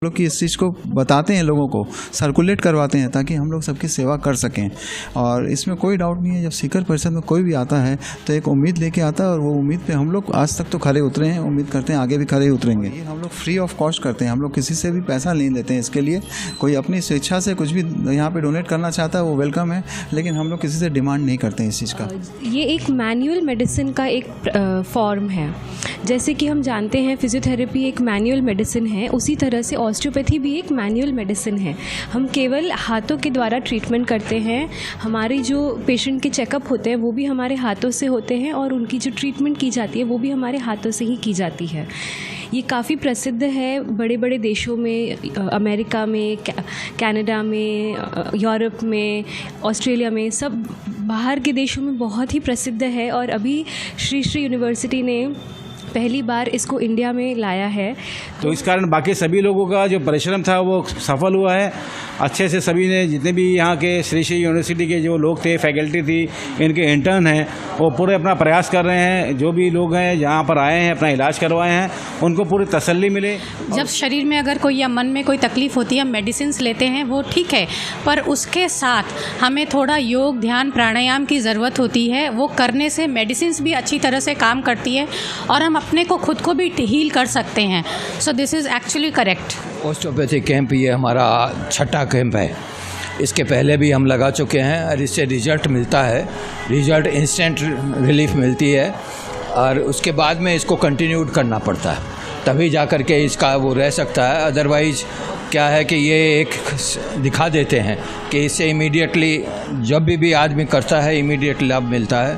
लोग की इस चीज़ को बताते हैं, लोगों को सर्कुलेट करवाते हैं ताकि हम लोग सबकी सेवा कर सकें। और इसमें कोई डाउट नहीं है, जब सीकर परिषद में कोई भी आता है तो एक उम्मीद लेके आता है और वो उम्मीद पे हम लोग आज तक तो खरे उतरे हैं, उम्मीद करते हैं आगे भी खरे ही उतरेंगे। ये हम लोग फ्री ऑफ कॉस्ट करते हैं, हम लोग किसी से भी पैसा नहीं लेते हैं इसके लिए। कोई अपनी स्वेच्छा से कुछ भी यहाँ पर डोनेट करना चाहता है वो वेलकम है, लेकिन हम लोग किसी से डिमांड नहीं करते हैं इस चीज़ का। ये एक मैनुअल मेडिसिन का एक फॉर्म है। जैसे कि हम जानते हैं फिजियोथेरेपी एक मैनुअल मेडिसिन है, उसी तरह से ऑस्टियोपैथी भी एक मैनुअल मेडिसिन है। हम केवल हाथों के द्वारा ट्रीटमेंट करते हैं। हमारी जो पेशेंट के चेकअप होते हैं वो भी हमारे हाथों से होते हैं और उनकी जो ट्रीटमेंट की जाती है वो भी हमारे हाथों से ही की जाती है। ये काफ़ी प्रसिद्ध है बड़े बड़े देशों में, अमेरिका में, कनाडा में, यूरोप में, ऑस्ट्रेलिया में, सब बाहर के देशों में बहुत ही प्रसिद्ध है। और अभी श्री श्री यूनिवर्सिटी ने पहली बार इसको इंडिया में लाया है। तो इस कारण बाकी सभी लोगों का जो परिश्रम था वो सफल हुआ है। अच्छे से सभी ने, जितने भी यहाँ के श्री श्री यूनिवर्सिटी के जो लोग थे, फैकल्टी थी, इनके इंटर्न हैं, वो पूरे अपना प्रयास कर रहे हैं। जो भी लोग हैं जहाँ पर आए हैं, अपना इलाज करवाए हैं, उनको पूरी तसल्ली मिले। जब शरीर में अगर कोई या मन में कोई तकलीफ होती है, हम मेडिसिन लेते हैं, वो ठीक है, पर उसके साथ हमें थोड़ा योग, ध्यान, प्राणायाम की ज़रूरत होती है। वो करने से मेडिसिन भी अच्छी तरह से काम करती है और हम अपने को खुद को भी हील कर सकते हैं। So this is actually correct. Osteopathy camp ये हमारा छठा कैंप है। इसके पहले भी हम लगा चुके हैं और इससे रिजल्ट मिलता है, रिजल्ट इंस्टेंट रिलीफ मिलती है और उसके बाद में इसको कंटिन्यूड करना पड़ता है, तभी जा कर के इसका वो रह सकता है। अदरवाइज़ क्या है कि ये एक दिखा देते हैं कि इससे इमीडिएटली जब भी आदमी करता है इमीडिएट लाभ मिलता है।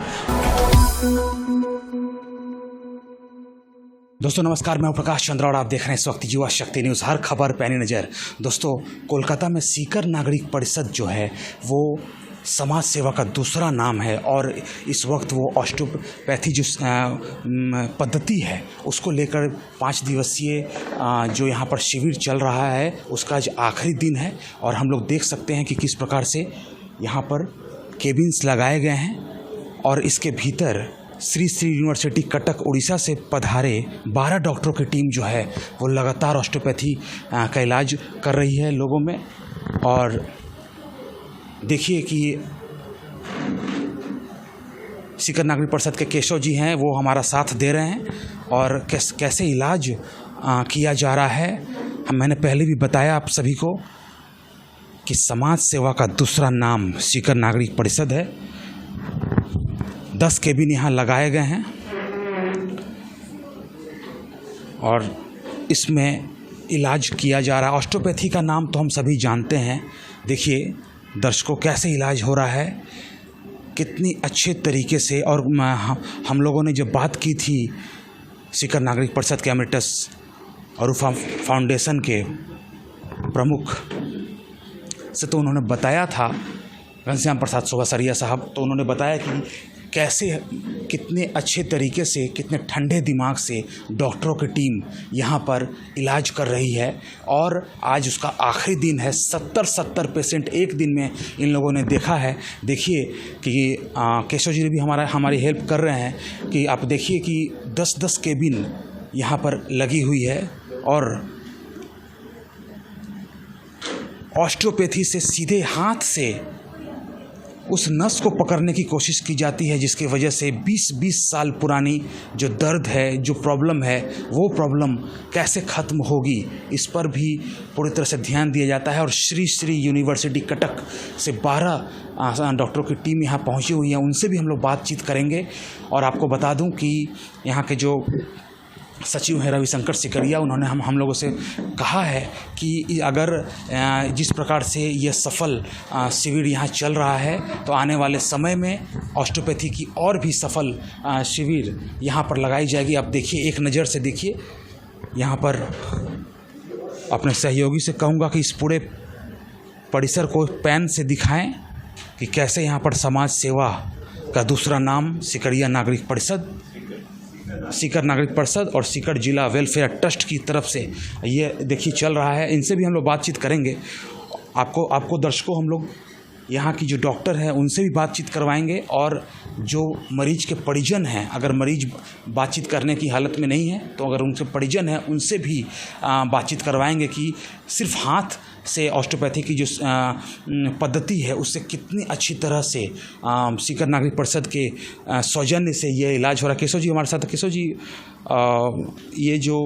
दोस्तों नमस्कार, मैं प्रकाश चंद्रा और आप देख रहे हैं इस वक्त युवा शक्ति न्यूज़। हर खबर पैनी नज़र। दोस्तों, कोलकाता में सीकर नागरिक परिषद जो है वो समाज सेवा का दूसरा नाम है और इस वक्त वो ऑस्टियोपैथी जो पद्धति है उसको लेकर 5 दिवसीय जो यहाँ पर शिविर चल रहा है उसका आज आखिरी दिन है। और हम लोग देख सकते हैं कि किस प्रकार से यहाँ पर केबिन्स लगाए गए हैं और इसके भीतर श्री श्री यूनिवर्सिटी कटक उड़ीसा से पधारे 12 डॉक्टरों की टीम जो है वो लगातार ऑस्टियोपैथी का इलाज कर रही है लोगों में। और देखिए कि सीकर नागरिक परिषद के केशव जी हैं, वो हमारा साथ दे रहे हैं और कैसे इलाज किया जा रहा है। मैंने पहले भी बताया आप सभी को कि समाज सेवा का दूसरा नाम सीकर नागरिक परिषद है। 10 केबिन यहाँ लगाए गए हैं और इसमें इलाज किया जा रहा है। ऑस्टियोपैथी का नाम तो हम सभी जानते हैं। देखिए दर्शकों कैसे इलाज हो रहा है, कितनी अच्छे तरीके से। और हम लोगों ने जब बात की थी सीकर नागरिक परिषद के एमिरेटस और फाउंडेशन के प्रमुख से, तो उन्होंने बताया था, घनश्याम प्रसाद सोगासरिया साहब, तो उन्होंने बताया कि कैसे कितने अच्छे तरीके से, कितने ठंडे दिमाग से डॉक्टरों की टीम यहाँ पर इलाज कर रही है। और आज उसका आखिरी दिन है। 70 पेशेंट एक दिन में इन लोगों ने देखा है। देखिए कि केशव जी भी हमारी हेल्प कर रहे हैं कि आप देखिए कि 10 केबिन यहाँ पर लगी हुई है और ऑस्टियोपैथी से सीधे हाथ से उस नस को पकड़ने की कोशिश की जाती है, जिसकी वजह से 20 साल पुरानी जो दर्द है, जो प्रॉब्लम है, वो प्रॉब्लम कैसे ख़त्म होगी, इस पर भी पूरी तरह से ध्यान दिया जाता है। और श्री श्री यूनिवर्सिटी कटक से 12 डॉक्टरों की टीम यहाँ पहुँची हुई है, उनसे भी हम लोग बातचीत करेंगे। और आपको बता दूँ कि यहाँ के जो सचिव हैं रविशंकर सिकरिया, उन्होंने हम लोगों से कहा है कि अगर जिस प्रकार से ये सफल शिविर यहाँ चल रहा है तो आने वाले समय में ऑस्टियोपैथी की और भी सफल शिविर यहाँ पर लगाई जाएगी। आप देखिए, एक नज़र से देखिए यहाँ पर। अपने सहयोगी से कहूँगा कि इस पूरे परिसर को पेन से दिखाएं कि कैसे यहाँ पर समाज सेवा का दूसरा नाम सिकरिया नागरिक परिषद, सीकर नागरिक परिषद और सीकर जिला वेलफेयर ट्रस्ट की तरफ से ये देखिए चल रहा है। इनसे भी हम लोग बातचीत करेंगे। आपको दर्शकों हम लोग यहाँ की जो डॉक्टर है उनसे भी बातचीत करवाएंगे, और जो मरीज के परिजन हैं, अगर मरीज बातचीत करने की हालत में नहीं है तो अगर उनसे परिजन है उनसे भी बातचीत करवाएंगे कि सिर्फ हाथ से ऑस्टियोपैथी की जो पद्धति है उससे कितनी अच्छी तरह से सीकर नागरिक परिषद के सौजन्य से ये इलाज हो रहा है। केशव जी हमारे साथ। केशव जी, ये जो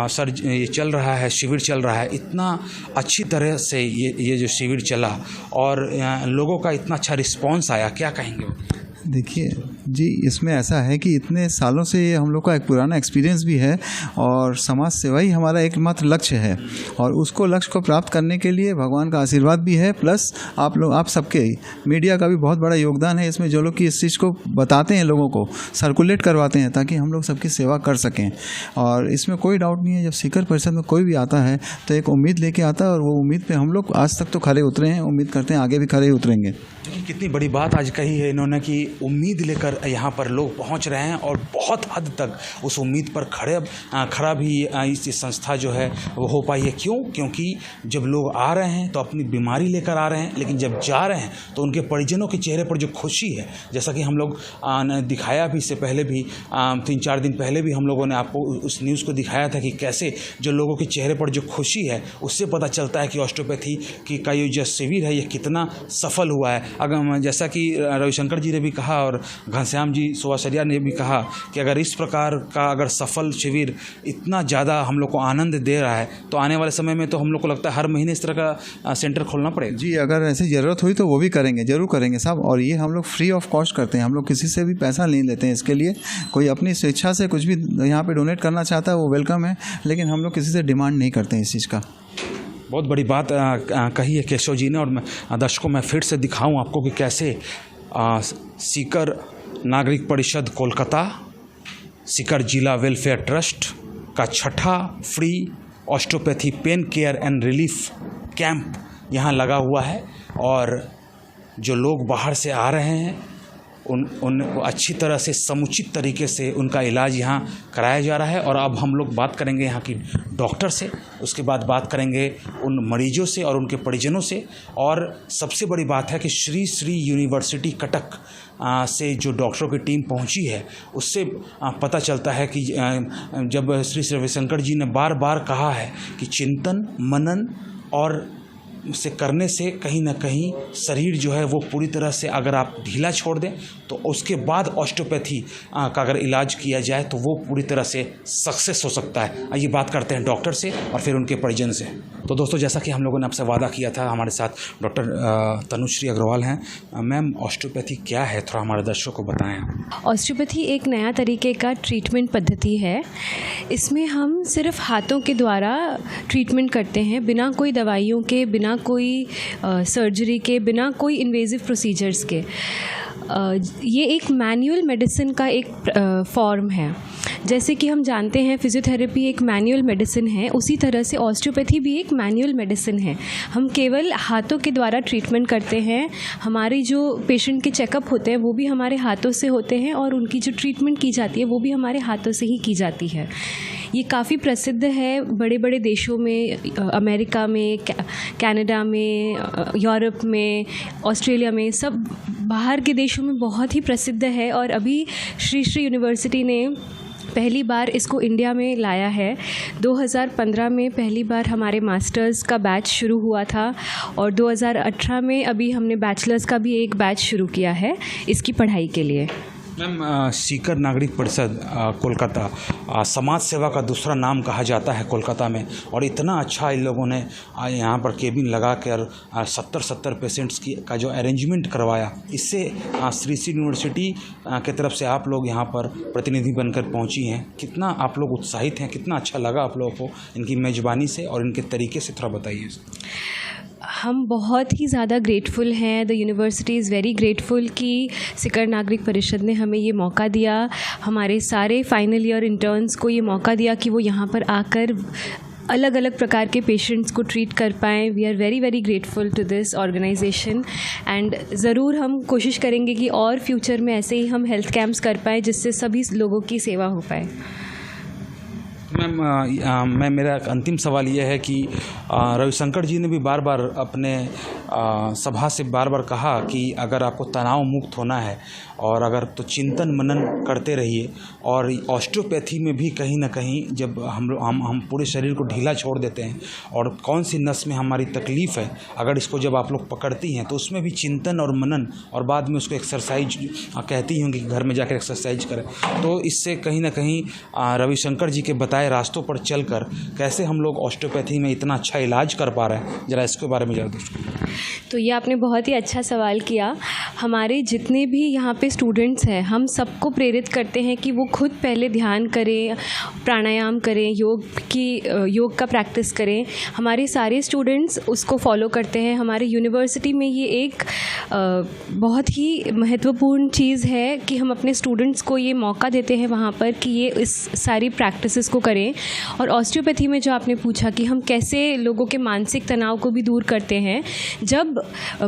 सर ये चल रहा है, शिविर चल रहा है, इतना अच्छी तरह से ये जो शिविर चला और लोगों का इतना अच्छा रिस्पांस आया, क्या कहेंगे? देखिए जी, इसमें ऐसा है कि इतने सालों से ये हम लोग का एक पुराना एक्सपीरियंस भी है और समाज सेवा ही हमारा एकमात्र लक्ष्य है, और उसको लक्ष्य को प्राप्त करने के लिए भगवान का आशीर्वाद भी है, प्लस आप सबके मीडिया का भी बहुत बड़ा योगदान है इसमें। जो लोग कि इस चीज़ को बताते हैं, लोगों को सर्कुलेट करवाते हैं ताकि हम लोग सबकी सेवा कर सकें। और इसमें कोई डाउट नहीं है, जब सीकर परिषद में कोई भी आता है तो एक उम्मीद लेके आता है, और वो उम्मीद पे हम लोग आज तक तो खरे उतरे हैं, उम्मीद करते हैं आगे भी खरे ही उतरेंगे। देखिए कितनी बड़ी बात आज कही है इन्होंने कि उम्मीद लेकर यहाँ पर लोग पहुँच रहे हैं, और बहुत हद तक उस उम्मीद पर खरा भी इस संस्था जो है वो हो पाई है। क्यों? क्योंकि जब लोग आ रहे हैं तो अपनी बीमारी लेकर आ रहे हैं, लेकिन जब जा रहे हैं तो उनके परिजनों के चेहरे पर जो खुशी है, जैसा कि हम लोग दिखाया भी, इससे पहले भी 3-4 दिन पहले भी हम लोगों ने आपको उस न्यूज़ को दिखाया था कि कैसे जो लोगों के चेहरे पर जो खुशी है उससे पता चलता है कि ऑस्टियोपैथी की का ये जो शिविर है ये कितना सफल हुआ है। अगर जैसा कि रविशंकर जी ने भी कहा और घनश्याम जी सुवासरिया ने भी कहा कि अगर इस प्रकार का अगर सफल शिविर इतना ज़्यादा हम लोग को आनंद दे रहा है तो आने वाले समय में तो हम लोग को लगता है हर महीने इस तरह का सेंटर खोलना पड़ेगा। जी, अगर ऐसी ज़रूरत हुई तो वो भी करेंगे, ज़रूर करेंगे साहब। और ये हम लोग फ्री ऑफ कॉस्ट करते हैं, हम लोग किसी से भी पैसा नहीं लेते हैं इसके लिए। कोई अपनी स्वेच्छा से कुछ भी यहाँ पे डोनेट करना चाहता है वो वेलकम है, लेकिन हम लोग किसी से डिमांड नहीं करते हैं इस चीज़ का। बहुत बड़ी बात कही है केशव जी ने, और मैं दर्शकों में फिर से दिखाऊं आपको कि कैसे सीकर नागरिक परिषद कोलकाता, सीकर जिला वेलफेयर ट्रस्ट का 6ठा free osteopathy pain care and relief camp यहाँ लगा हुआ है, और जो लोग बाहर से आ रहे हैं उन अच्छी तरह से समुचित तरीके से उनका इलाज यहाँ कराया जा रहा है। और अब हम लोग बात करेंगे यहाँ की डॉक्टर से, उसके बाद बात करेंगे उन मरीजों से और उनके परिजनों से। और सबसे बड़ी बात है कि श्री यूनिवर्सिटी कटक से जो डॉक्टरों की टीम पहुंची है उससे पता चलता है कि जब श्री रविशंकर जी ने बार बार कहा है कि चिंतन मनन और से करने से कहीं ना कहीं शरीर जो है वो पूरी तरह से अगर आप ढीला छोड़ दें तो उसके बाद ऑस्टियोपैथी का अगर इलाज किया जाए तो वो पूरी तरह से सक्सेस हो सकता है। आइए बात करते हैं डॉक्टर से और फिर उनके परिजन से। तो दोस्तों, जैसा कि हम लोगों ने आपसे वादा किया था, हमारे साथ डॉक्टर तनुश्री अग्रवाल हैं। मैम, ऑस्टियोपैथी क्या है, थोड़ा हमारे दर्शकों को बताएं। ऑस्टियोपैथी एक नया तरीके का ट्रीटमेंट पद्धति है। इसमें हम सिर्फ हाथों के द्वारा ट्रीटमेंट करते हैं, बिना कोई दवाइयों के, बिना कोई सर्जरी के, बिना कोई इन्वेजिव प्रोसीजर्स के। ये एक मैनुअल मेडिसिन का एक फॉर्म है। जैसे कि हम जानते हैं फिजियोथेरेपी एक मैनुअल मेडिसिन है, उसी तरह से ऑस्टियोपैथी भी एक मैनुअल मेडिसिन है। हम केवल हाथों के द्वारा ट्रीटमेंट करते हैं। हमारे जो पेशेंट के चेकअप होते हैं वो भी हमारे हाथों से होते हैं, और उनकी जो ट्रीटमेंट की जाती है वो भी हमारे हाथों से ही की जाती है। ये काफ़ी प्रसिद्ध है बड़े बड़े देशों में, अमेरिका में, कनाडा में, यूरोप में, ऑस्ट्रेलिया में, सब बाहर के देशों में बहुत ही प्रसिद्ध है। और अभी श्री यूनिवर्सिटी ने पहली बार इसको इंडिया में लाया है। 2015 में पहली बार हमारे मास्टर्स का बैच शुरू हुआ था, और 2018 में अभी हमने बैचलर्स का भी एक बैच शुरू किया है इसकी पढ़ाई के लिए। मैम, सीकर नागरिक परिषद कोलकाता समाज सेवा का दूसरा नाम कहा जाता है कोलकाता में, और इतना अच्छा इन लोगों ने यहाँ पर केबिन लगा कर 70 पेशेंट्स का जो अरेंजमेंट करवाया, इससे श्री यूनिवर्सिटी की तरफ से आप लोग यहाँ पर प्रतिनिधि बनकर पहुँची हैं। कितना आप लोग उत्साहित हैं, कितना अच्छा लगा आप लोगों को इनकी मेज़बानी से और इनके तरीके से, थोड़ा बताइए। हम बहुत ही ज़्यादा ग्रेटफुल हैं, the university is very grateful कि सीकर नागरिक परिषद ने हमें ये मौका दिया, हमारे सारे फाइनल ईयर इंटर्न्स को ये मौका दिया कि वो यहाँ पर आकर अलग अलग प्रकार के पेशेंट्स को ट्रीट कर पाएँ। We are very very grateful to this organisation, and ज़रूर हम कोशिश करेंगे कि और फ्यूचर में ऐसे ही हम हेल्थ कैंप्स कर पाएँ जिससे सभी लोगों की सेवा हो पाए। मैम मेरा अंतिम सवाल यह है कि रविशंकर जी ने भी बार बार अपने सभा से बार बार कहा कि अगर आपको तनाव मुक्त होना है और अगर तो चिंतन मनन करते रहिए। और ऑस्टियोपैथी में भी कहीं ना कहीं जब हम पूरे शरीर को ढीला छोड़ देते हैं और कौन सी नस में हमारी तकलीफ़ है, अगर इसको जब आप लोग पकड़ती हैं तो उसमें भी चिंतन और मनन, और बाद में उसको एक्सरसाइज कहती होंगी कि घर में जाकर एक्सरसाइज करें। तो इससे कहीं ना कहीं रविशंकर जी के बताए रास्तों पर चलकर कैसे हम लोग ऑस्टियोपैथी में इतना अच्छा इलाज कर पा रहे हैं, ज़रा इसके बारे में ज़रा। तो ये आपने बहुत ही अच्छा सवाल किया। हमारे जितने भी यहाँ पे स्टूडेंट्स हैं, हम सबको प्रेरित करते हैं कि वो खुद पहले ध्यान करें, प्राणायाम करें, योग का प्रैक्टिस करें। हमारे सारे स्टूडेंट्स उसको फॉलो करते हैं। हमारे यूनिवर्सिटी में ये एक बहुत ही महत्वपूर्ण चीज़ है कि हम अपने स्टूडेंट्स को ये मौका देते हैं वहाँ पर कि ये इस सारी प्रैक्टिसेस को करें। और ऑस्टियोपैथी में जो आपने पूछा कि हम कैसे लोगों के मानसिक तनाव को भी दूर करते हैं, जब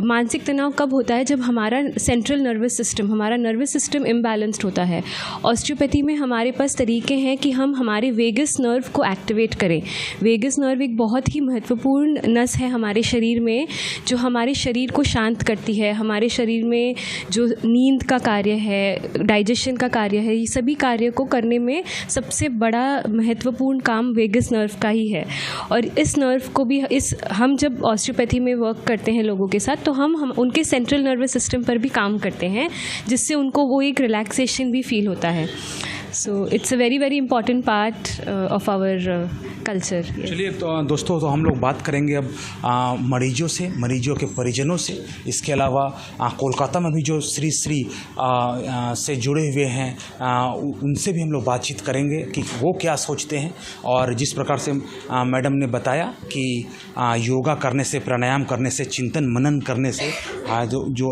मानसिक तनाव कब होता है, जब हमारा सेंट्रल नर्वस सिस्टम इम्बैलेंस्ड होता है। ऑस्टियोपैथी में हमारे पास तरीके हैं कि हम हमारे वेगस नर्व को एक्टिवेट करें। वेगस नर्व एक बहुत ही महत्वपूर्ण नस है हमारे शरीर में, जो हमारे शरीर को शांत करती है। हमारे शरीर में जो नींद का कार्य है, डाइजेशन का कार्य है, ये सभी कार्य को करने में सबसे बड़ा महत्वपूर्ण काम वेगस नर्व का ही है। और इस नर्व को भी हम जब ऑस्टियोपैथी में वर्क करते हैं लोगों के साथ, तो हम उनके सेंट्रल नर्वस सिस्टम पर भी काम करते हैं, जिससे उनको वो एक रिलैक्सेशन भी फील होता है। So it's a very very important part of our culture. चलिए तो दोस्तों, तो हम लोग बात करेंगे अब मरीजों से, मरीजों के परिजनों से। इसके अलावा कोलकाता में भी जो श्री से जुड़े हुए हैं उनसे भी हम लोग बातचीत करेंगे कि वो क्या सोचते हैं। और जिस प्रकार से मैडम ने बताया कि योगा करने से, प्राणायाम करने से, चिंतन मनन करने से जो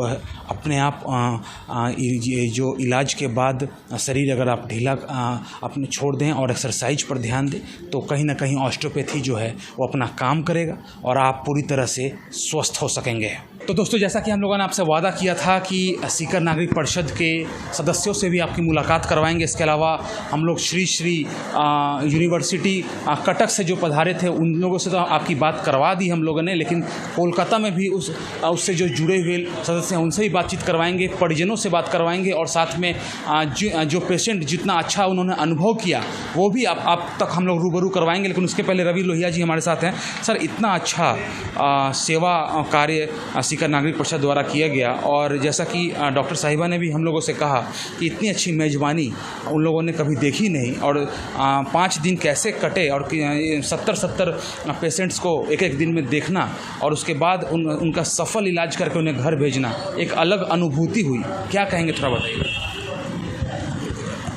अपने आप जो इलाज के बाद शरीर अगर आप ढीला अपने छोड़ दें और एक्सरसाइज पर ध्यान दें, तो कहीं ना कहीं ऑस्टियोपैथी जो है वो अपना काम करेगा और आप पूरी तरह से स्वस्थ हो सकेंगे। तो दोस्तों, जैसा कि हम लोगों ने आपसे वादा किया था कि सीकर नागरिक परिषद के सदस्यों से भी आपकी मुलाकात करवाएंगे। इसके अलावा हम लोग श्री यूनिवर्सिटी कटक से जो पधारे थे उन लोगों से तो आपकी बात करवा दी हम लोगों ने, लेकिन कोलकाता में भी उससे जो जुड़े हुए सदस्य हैं उनसे भी बातचीत करवाएंगे, परिजनों से बात करवाएंगे, और साथ में जो पेशेंट जितना अच्छा उन्होंने अनुभव किया वो भी आप तक हम लोग रूबरू करवाएंगे। लेकिन उसके पहले रवि लोहिया जी हमारे साथ हैं। सर, इतना अच्छा सेवा कार्य सीकर नागरिक परिषद द्वारा किया गया, और जैसा कि डॉक्टर साहिबा ने भी हम लोगों से कहा कि इतनी अच्छी मेज़बानी उन लोगों ने कभी देखी नहीं, और 5 दिन कैसे कटे और 70 पेशेंट्स को एक दिन में देखना और उसके बाद उनका सफल इलाज करके उन्हें घर भेजना, एक अलग अनुभूति हुई। क्या कहेंगे, थोड़ा बताइए।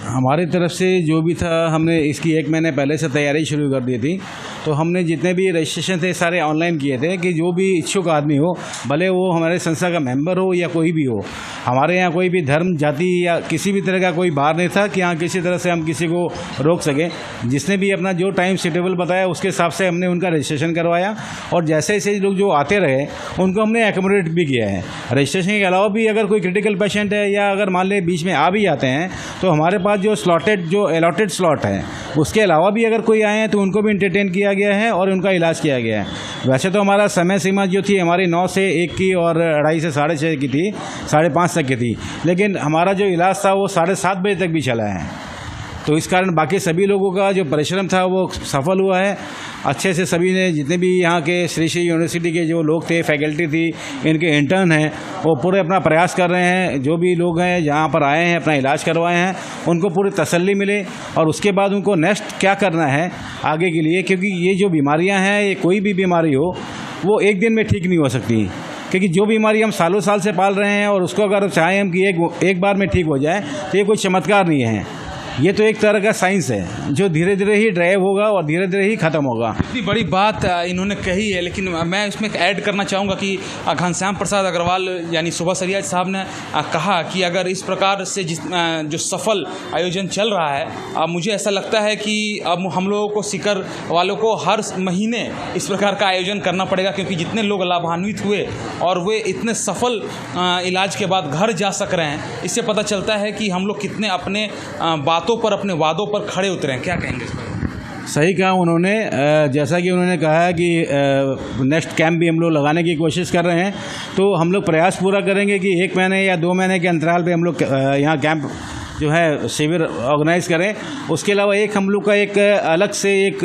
हमारी तरफ से जो भी था, हमने इसकी 1 महीने पहले से तैयारी शुरू कर दी थी। तो हमने जितने भी रजिस्ट्रेशन थे सारे ऑनलाइन किए थे कि जो भी इच्छुक आदमी हो, भले वो हमारे संस्था का मेंबर हो या कोई भी हो, हमारे यहाँ कोई भी धर्म, जाति या किसी भी तरह का कोई बार नहीं था कि यहाँ किसी तरह से हम किसी को रोक सकें। जिसने भी अपना जो टाइम सूटेबल बताया उसके हिसाब से हमने उनका रजिस्ट्रेशन करवाया, और जैसे जैसे लोग जो आते रहे उनको हमने एकोमोडेट भी किया है। रजिस्ट्रेशन के अलावा भी अगर कोई क्रिटिकल पेशेंट है या अगर मान लें बीच में आ भी जाते हैं, तो हमारे पास जो अलॉटेड स्लॉट है उसके अलावा भी अगर कोई आए हैं तो उनको भी इंटरटेन किया गया है और उनका इलाज किया गया है। वैसे तो हमारा समय सीमा जो थी हमारी 9 से 1 की और 2:30 से 6:30 की थी, 5:30 तक की थी, लेकिन हमारा जो इलाज था वो 7:30 बजे तक भी चला है। तो इस कारण बाकी सभी लोगों का जो परिश्रम था वो सफल हुआ है। अच्छे से सभी ने, जितने भी यहाँ के श्री यूनिवर्सिटी के जो लोग थे, फैकल्टी थी, इनके इंटर्न हैं, वो पूरे अपना प्रयास कर रहे हैं। जो भी लोग हैं जहाँ पर आए हैं, अपना इलाज करवाए हैं, उनको पूरी तसल्ली मिले और उसके बाद उनको नेक्स्ट क्या करना है आगे के लिए, क्योंकि ये जो बीमारियाँ हैं, ये कोई भी बीमारी हो वो एक दिन में ठीक नहीं हो सकती। क्योंकि जो बीमारी हम सालों साल से पाल रहे हैं और उसको अगर चाहें हम कि एक बार में ठीक हो जाए, तो ये कोई चमत्कार नहीं है। ये तो एक तरह का साइंस है जो धीरे धीरे ही ड्राइव होगा और धीरे धीरे ही ख़त्म होगा। इतनी बड़ी बात इन्होंने कही है, लेकिन मैं इसमें ऐड करना चाहूँगा कि घनश्याम प्रसाद अग्रवाल यानी सुभाष अरियाज साहब ने कहा कि अगर इस प्रकार से जो सफल आयोजन चल रहा है, मुझे ऐसा लगता है कि अब हम लोगों को, सीकर वालों को हर महीने इस प्रकार का आयोजन करना पड़ेगा, क्योंकि जितने लोग लाभान्वित हुए और वे इतने सफल इलाज के बाद घर जा सक रहे हैं, इससे पता चलता है कि हम लोग कितने अपने बातों पर, अपने वादों पर खड़े उतरे हैं। क्या कहेंगे इस पर? सही कहा उन्होंने। जैसा कि उन्होंने कहा है कि नेक्स्ट कैंप भी हम लोग लगाने की कोशिश कर रहे हैं, तो हम लोग प्रयास पूरा करेंगे कि 1 महीने या 2 महीने के अंतराल पे हम लोग यहाँ कैंप जो है शिविर ऑर्गेनाइज करें। उसके अलावा हम लोग का एक अलग से एक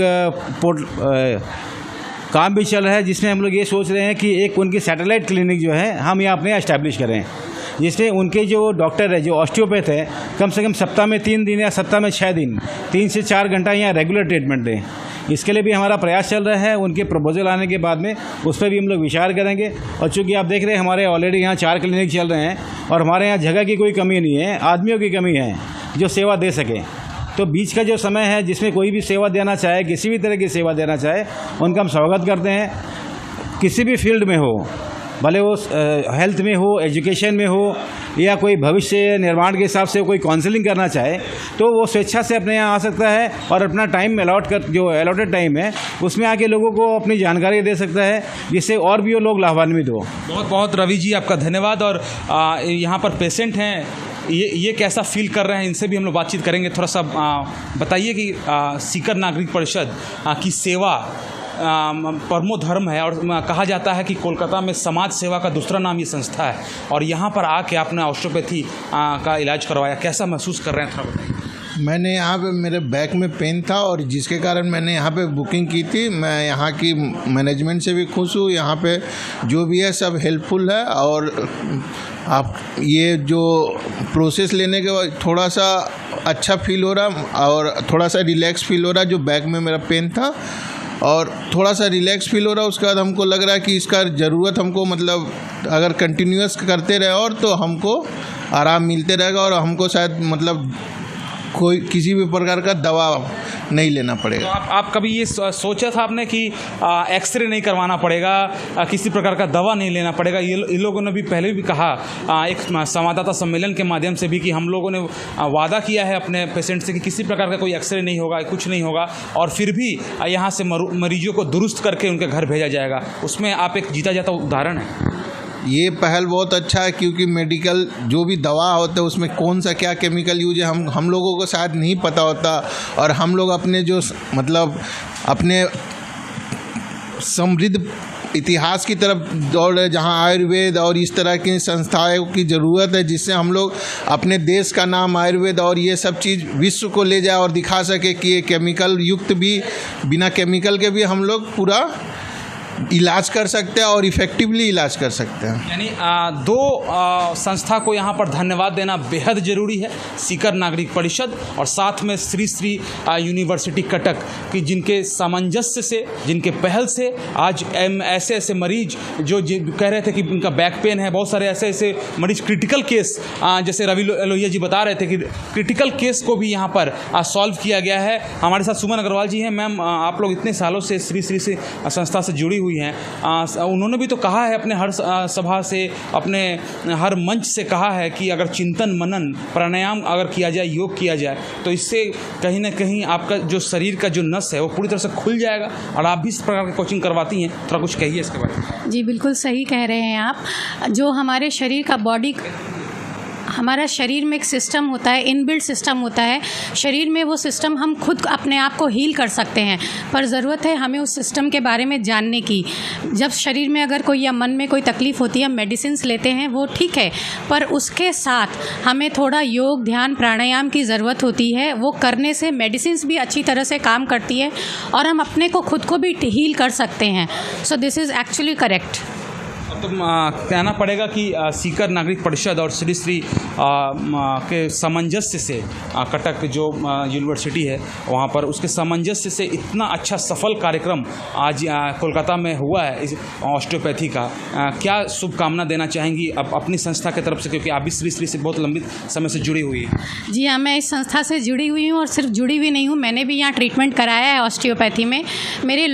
काम भी चल रहा है, जिसमें हम लोग ये सोच रहे हैं कि एक उनकी सैटेलाइट क्लिनिक जो है हम यहाँ अपने एस्टैब्लिश करें, जिसमें उनके जो डॉक्टर है, जो ऑस्टियोपैथ है, कम से कम सप्ताह में 3 दिन या सप्ताह में 6 दिन 3 से 4 घंटा यहाँ रेगुलर ट्रीटमेंट दें। इसके लिए भी हमारा प्रयास चल रहा है। उनके प्रपोजल आने के बाद में उस पर भी हम लोग विचार करेंगे। और चूँकि आप देख रहे हैं हमारे ऑलरेडी यहाँ 4 क्लिनिक चल रहे हैं और हमारे यहाँ जगह की कोई कमी नहीं है, आदमियों की कमी है जो सेवा दे सकें। तो बीच का जो समय है जिसमें कोई भी सेवा देना चाहे, किसी भी तरह की सेवा देना चाहे, उनका हम स्वागत करते हैं। किसी भी फील्ड में हो, भले वो हेल्थ में हो, एजुकेशन में हो, या कोई भविष्य निर्माण के हिसाब से कोई काउंसलिंग करना चाहे, तो वो स्वेच्छा से अपने यहाँ आ सकता है और अपना टाइम जो अलॉटेड टाइम है उसमें आके लोगों को अपनी जानकारी दे सकता है, जिससे और भी वो लोग लाभान्वित हो। बहुत बहुत रवि जी आपका धन्यवाद। और यहाँ पर पेशेंट हैं, ये कैसा फील कर रहे हैं, इनसे भी हम लोग बातचीत करेंगे। थोड़ा सा बताइए कि सीकर नागरिक परिषद की सेवा परमो धर्म है और कहा जाता है कि कोलकाता में समाज सेवा का दूसरा नाम ये संस्था है, और यहाँ पर आके आपने ऑस्टियोपैथी का इलाज करवाया, कैसा महसूस कर रहे हैं, थोड़ा बताइए। मैंने यहाँ पे मेरे बैक में पेन था और जिसके कारण मैंने यहाँ पे बुकिंग की थी। मैं यहाँ की मैनेजमेंट से भी खुश हूँ, यहाँ पे जो भी है सब हेल्पफुल है। और आप ये जो प्रोसेस लेने के बाद थोड़ा सा अच्छा फील हो रहा और थोड़ा सा रिलैक्स फील हो रहा, जो बैक में मेरा पेन था, और थोड़ा सा रिलैक्स फील हो रहा। उसके बाद हमको लग रहा है कि इसका ज़रूरत हमको, मतलब अगर कंटिन्यूअस करते रहे और तो हमको आराम मिलते रहेगा और हमको शायद मतलब कोई किसी भी प्रकार का दवा नहीं लेना पड़ेगा। तो आप कभी ये सोचा था आपने कि एक्सरे नहीं करवाना पड़ेगा, किसी प्रकार का दवा नहीं लेना पड़ेगा? ये लोगों ने भी पहले भी कहा एक संवाददाता सम्मेलन के माध्यम से भी कि हम लोगों ने वादा किया है अपने पेशेंट से कि किसी प्रकार का कोई एक्सरे नहीं होगा, कुछ नहीं होगा, और फिर भी यहाँ से मरीजों को दुरुस्त करके उनके घर भेजा जाएगा। उसमें आप एक जीता जाता उदाहरण है। ये पहल बहुत अच्छा है, क्योंकि मेडिकल जो भी दवा होता है उसमें कौन सा क्या केमिकल यूज है हम लोगों को शायद नहीं पता होता, और हम लोग अपने जो मतलब अपने समृद्ध इतिहास की तरफ दौड़ रहे, जहाँ आयुर्वेद और इस तरह की संस्थाओं की ज़रूरत है, जिससे हम लोग अपने देश का नाम आयुर्वेद और ये सब चीज़ विश्व को ले जाए और दिखा सके कि ये केमिकल युक्त भी, बिना केमिकल के भी हम लोग पूरा इलाज कर सकते हैं और इफ़ेक्टिवली इलाज कर सकते हैं। यानी दो संस्था को यहाँ पर धन्यवाद देना बेहद ज़रूरी है, सीकर नागरिक परिषद और साथ में श्री श्री यूनिवर्सिटी कटक की, जिनके सामंजस्य से, जिनके पहल से आज ऐसे ऐसे मरीज जो कह रहे थे कि उनका बैक पेन है, बहुत सारे ऐसे ऐसे मरीज क्रिटिकल केस, जैसे रवि लोहिया जी बता रहे थे कि क्रिटिकल केस को भी यहाँ पर सॉल्व किया गया है। हमारे साथ सुमन अग्रवाल जी हैं। मैम, आप लोग इतने सालों से श्री श्री से संस्था से जुड़ी हुई हैं, उन्होंने भी तो कहा है अपने हर सभा से, अपने हर मंच से कहा है कि अगर चिंतन मनन प्राणायाम अगर किया जाए, योग किया जाए, तो इससे कहीं ना कहीं आपका जो शरीर का जो नस है वो पूरी तरह से खुल जाएगा। और आप भी इस प्रकार की कोचिंग करवाती हैं, थोड़ा कुछ कहिए इसके बारे में। जी बिल्कुल सही कह रहे हैं आप। जो हमारे शरीर का हमारा शरीर में एक सिस्टम होता है, इनबिल्ट सिस्टम होता है शरीर में। वो सिस्टम हम खुद अपने आप को हील कर सकते हैं, पर ज़रूरत है हमें उस सिस्टम के बारे में जानने की। जब शरीर में अगर कोई या मन में कोई तकलीफ़ होती है, हम मेडिसिन्स लेते हैं, वो ठीक है, पर उसके साथ हमें थोड़ा योग, ध्यान, प्राणायाम की ज़रूरत होती है। वो करने से मेडिसिन्स भी अच्छी तरह से काम करती है और हम अपने को खुद को भी हील कर सकते हैं। So this is actually correct. तो कहना पड़ेगा कि सीकर नागरिक परिषद और श्री श्री के सामंजस्य से कटक जो यूनिवर्सिटी है वहाँ पर, उसके सामंजस्य से इतना अच्छा सफल कार्यक्रम आज कोलकाता में हुआ है इस ऑस्टियोपैथी का। क्या शुभकामना देना चाहेंगी अपनी संस्था की तरफ से, क्योंकि आप भी श्री श्री से बहुत लंबी समय से जुड़ी हुई है? जी हाँ, मैं इस संस्था से जुड़ी हुई हूँ और सिर्फ जुड़ी हुई नहीं हूँ, मैंने भी यहाँ ट्रीटमेंट कराया है ऑस्टियोपैथी में। मेरे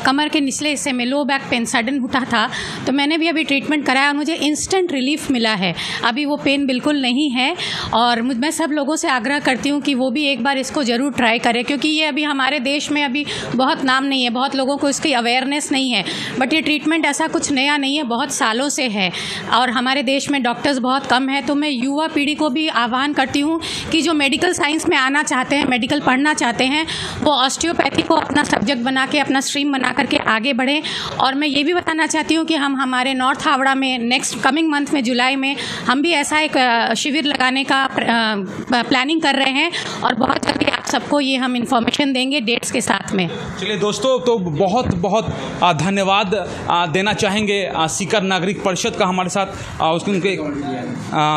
कमर के निचले हिस्से में लो बैक पेन सडन उठा था, तो मैंने भी अभी ट्रीटमेंट कराया और मुझे इंस्टेंट रिलीफ मिला है। अभी वो पेन बिल्कुल नहीं है और मैं सब लोगों से आग्रह करती हूँ कि वो भी एक बार इसको ज़रूर ट्राई करें, क्योंकि ये अभी हमारे देश में अभी बहुत नाम नहीं है, बहुत लोगों को इसकी अवेयरनेस नहीं है। बट ये ट्रीटमेंट ऐसा कुछ नया नहीं है, बहुत सालों से है और हमारे देश में डॉक्टर्स बहुत कम है। तो मैं युवा पीढ़ी को भी आह्वान करती हूँ कि जो मेडिकल साइंस में आना चाहते हैं, मेडिकल पढ़ना चाहते हैं, वो ऑस्टियोपैथी को अपना सब्जेक्ट बना के, अपना स्ट्रीम बना करके आगे बढ़ें। और मैं ये भी बताना चाहती हूँ कि हम हमारे नॉर्थ हावड़ा में नेक्स्ट कमिंग मंथ में जुलाई में हम भी ऐसा एक शिविर लगाने का प्लानिंग कर रहे हैं और बहुत जल्दी आप सबको ये हम इंफॉर्मेशन देंगे डेट्स के साथ में। चलिए दोस्तों, तो बहुत बहुत धन्यवाद देना चाहेंगे सीकर नागरिक परिषद का हमारे साथ उनके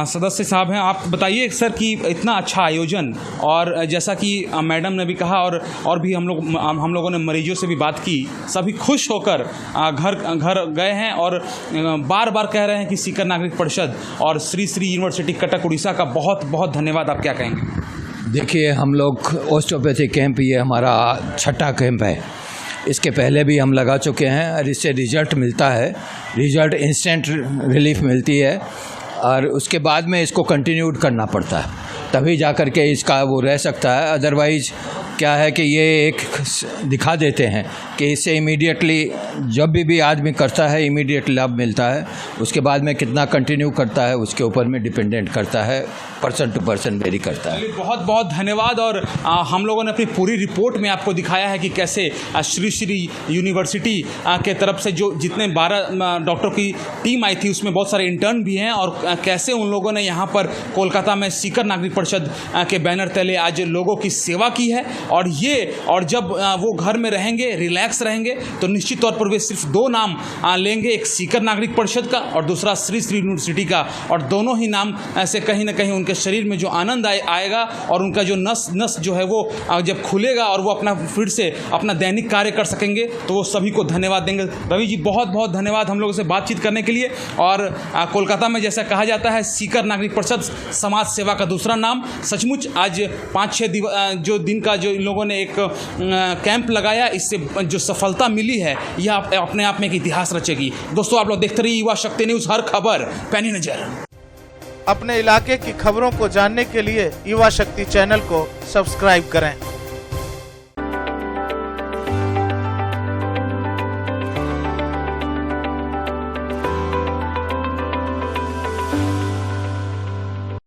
सदस्य साहब हैं। आप बताइए सर कि इतना अच्छा आयोजन, और जैसा कि मैडम ने भी कहा और भी हम लोगों ने मरीजों से भी बात की, सभी खुश होकर घर गए हैं और बार बार कह रहे हैं कि सीकर नागरिक परिषद और श्री यूनिवर्सिटी कटक उड़ीसा का बहुत बहुत धन्यवाद। आप क्या कहेंगे? देखिए, हम लोग ऑस्टियोपैथी कैंप, ये हमारा छठा कैंप है। इसके पहले भी हम लगा चुके हैं और इससे रिजल्ट मिलता है, रिजल्ट इंस्टेंट रिलीफ मिलती है और उसके बाद में इसको कंटिन्यूड करना पड़ता है, तभी जा कर के इसका वो रह सकता है। अदरवाइज़ क्या है कि ये एक दिखा देते हैं कि इससे इमीडिएटली जब भी आदमी करता है इमीडिएट लाभ मिलता है, उसके बाद में कितना कंटिन्यू करता है उसके ऊपर में डिपेंडेंट करता है, पर्सन टू पर्सन वेरी करता है। बहुत बहुत धन्यवाद। और हम लोगों ने अपनी पूरी रिपोर्ट में आपको दिखाया है कि कैसे श्री यूनिवर्सिटी के तरफ से जो जितने 12 डॉक्टर की टीम आई थी उसमें बहुत सारे इंटर्न भी हैं, और कैसे उन लोगों ने यहाँ पर कोलकाता में सीकर नागरिक परिषद के बैनर तले आज लोगों की सेवा की है। और जब वो घर में रहेंगे, रिलैक्स रहेंगे, तो निश्चित तौर पर वे सिर्फ 2 नाम लेंगे, एक सीकर नागरिक परिषद का और दूसरा श्री यूनिवर्सिटी का, और दोनों ही नाम से कहीं ना कहीं उनके शरीर में जो आनंद आएगा और उनका जो नस जो है वो जब खुलेगा और वो अपना फिर से अपना दैनिक कार्य कर सकेंगे, तो वो सभी को धन्यवाद देंगे। रवि जी, बहुत बहुत धन्यवाद हम लोगों से बातचीत करने के लिए। और कोलकाता में जैसा कहा जाता है सीकर नागरिक परिषद समाज सेवा का दूसरा नाम। सचमुच आज 5-6 जो दिन का जो इन लोगों ने एक कैंप लगाया, इससे जो सफलता मिली है यह अपने आप में एक इतिहास रचेगी। दोस्तों, आप लोग देखते रहिए युवा शक्ति न्यूज़, हर खबर पैनी नजर। अपने इलाके की खबरों को जानने के लिए युवा शक्ति चैनल को सब्सक्राइब करें।